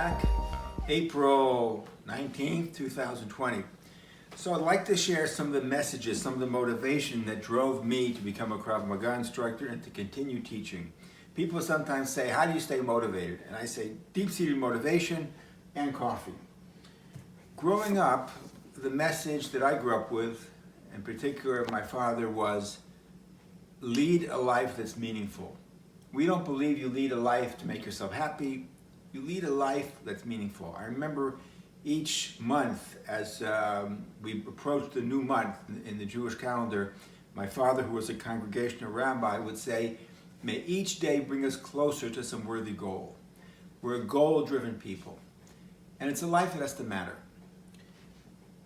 back. April 19th, 2020. So I'd like to share some of the messages, some of the motivation that drove me to become a Krav Maga instructor and to continue teaching. People sometimes say, how do you stay motivated? And I say, deep-seated motivation and coffee. Growing up, the message that I grew up with, in particular my father, was lead a life that's meaningful. We don't believe you lead a life to make yourself happy. You lead a life that's meaningful. I remember each month as we approached the new month in the Jewish calendar, my father, who was a congregational rabbi, would say, may each day bring us closer to some worthy goal. We're a goal-driven people. And it's a life that has to matter.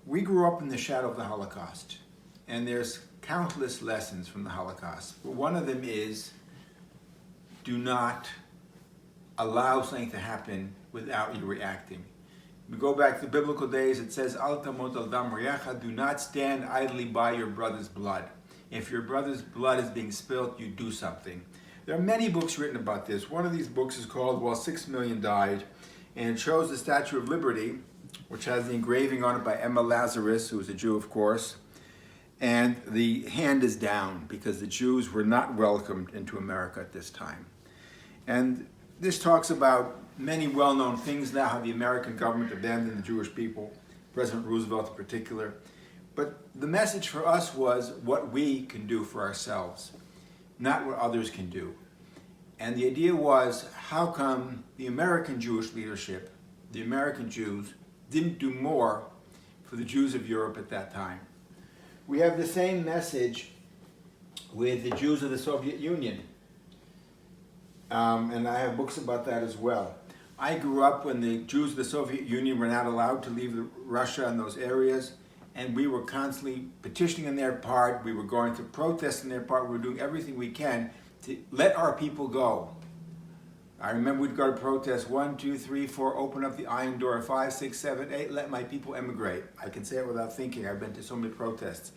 We grew up in the shadow of the Holocaust, and there's countless lessons from the Holocaust. But one of them is, do not allow something to happen without you reacting. We go back to the biblical days, it says, Al tamot al dam reacha, do not stand idly by your brother's blood. If your brother's blood is being spilled, you do something. There are many books written about this. One of these books is called While 6 Million Died, and it shows the Statue of Liberty, which has the engraving on it by Emma Lazarus, who is a Jew, of course, and the hand is down because the Jews were not welcomed into America at this time. And this talks about many well-known things now, how the American government abandoned the Jewish people, President Roosevelt in particular. But the message for us was what we can do for ourselves, not what others can do. And the idea was, how come the American Jewish leadership, the American Jews, didn't do more for the Jews of Europe at that time? We have the same message with the Jews of the Soviet Union. And I have books about that as well. I grew up when the Jews of the Soviet Union were not allowed to leave Russia and those areas, and we were constantly petitioning on their part. We were going to protest on their part. We were doing everything we can to let our people go. I remember we'd go to protest 1, 2, 3, 4, open up the iron door, 5, 6, 7, 8, let my people emigrate. I can say it without thinking. I've been to so many protests.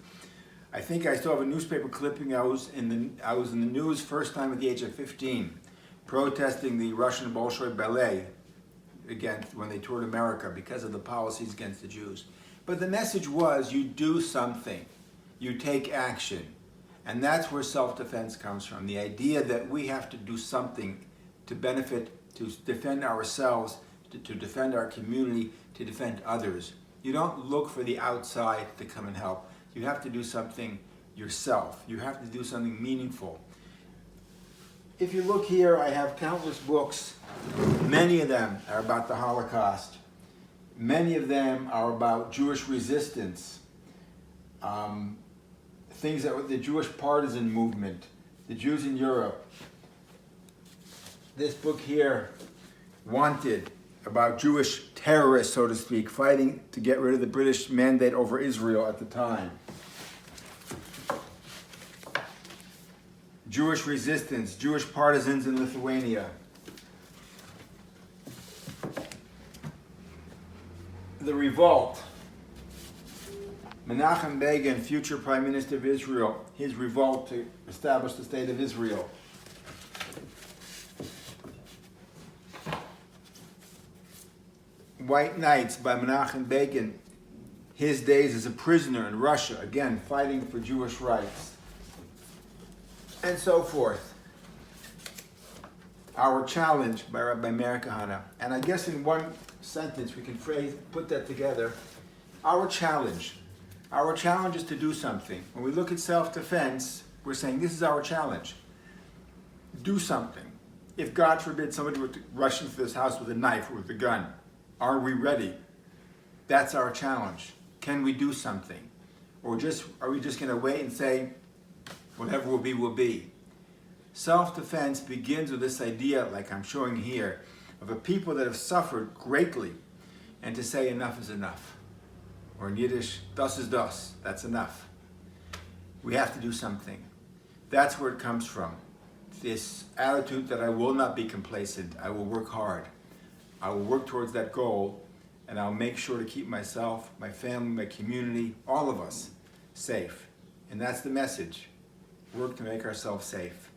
I think I still have a newspaper clipping. I was in the news first time at the age of 15. Protesting the Russian Bolshoi ballet against when they toured America because of the policies against the Jews. But the message was, you do something, you take action. And that's where self-defense comes from. The idea that we have to do something to benefit, to defend ourselves, to defend our community, to defend others. You don't look for the outside to come and help. You have to do something yourself. You have to do something meaningful. If you look here, I have countless books. Many of them are about the Holocaust. Many of them are about Jewish resistance. Things that were the Jewish partisan movement, the Jews in Europe. This book here, Wanted, about Jewish terrorists, so to speak, fighting to get rid of the British mandate over Israel at the time. Jewish resistance, Jewish partisans in Lithuania. The revolt. Menachem Begin, future Prime Minister of Israel, his revolt to establish the State of Israel. White Knights by Menachem Begin, his days as a prisoner in Russia, again fighting for Jewish rights. And so forth. Our Challenge by Rabbi Meir Kahana. And I guess in one sentence we can put that together. Our challenge. Our challenge is to do something. When we look at self-defense, we're saying this is our challenge. Do something. If God forbid somebody were to rush into this house with a knife or with a gun, are we ready? That's our challenge. Can we do something? Or are we just going to wait and say, whatever will be, will be? Self-defense begins with this idea, like I'm showing here, of a people that have suffered greatly, and to say enough is enough. Or in Yiddish, das is das, that's enough. We have to do something. That's where it comes from. This attitude that I will not be complacent, I will work hard. I will work towards that goal, and I'll make sure to keep myself, my family, my community, all of us safe. And that's the message. Work to make ourselves safe.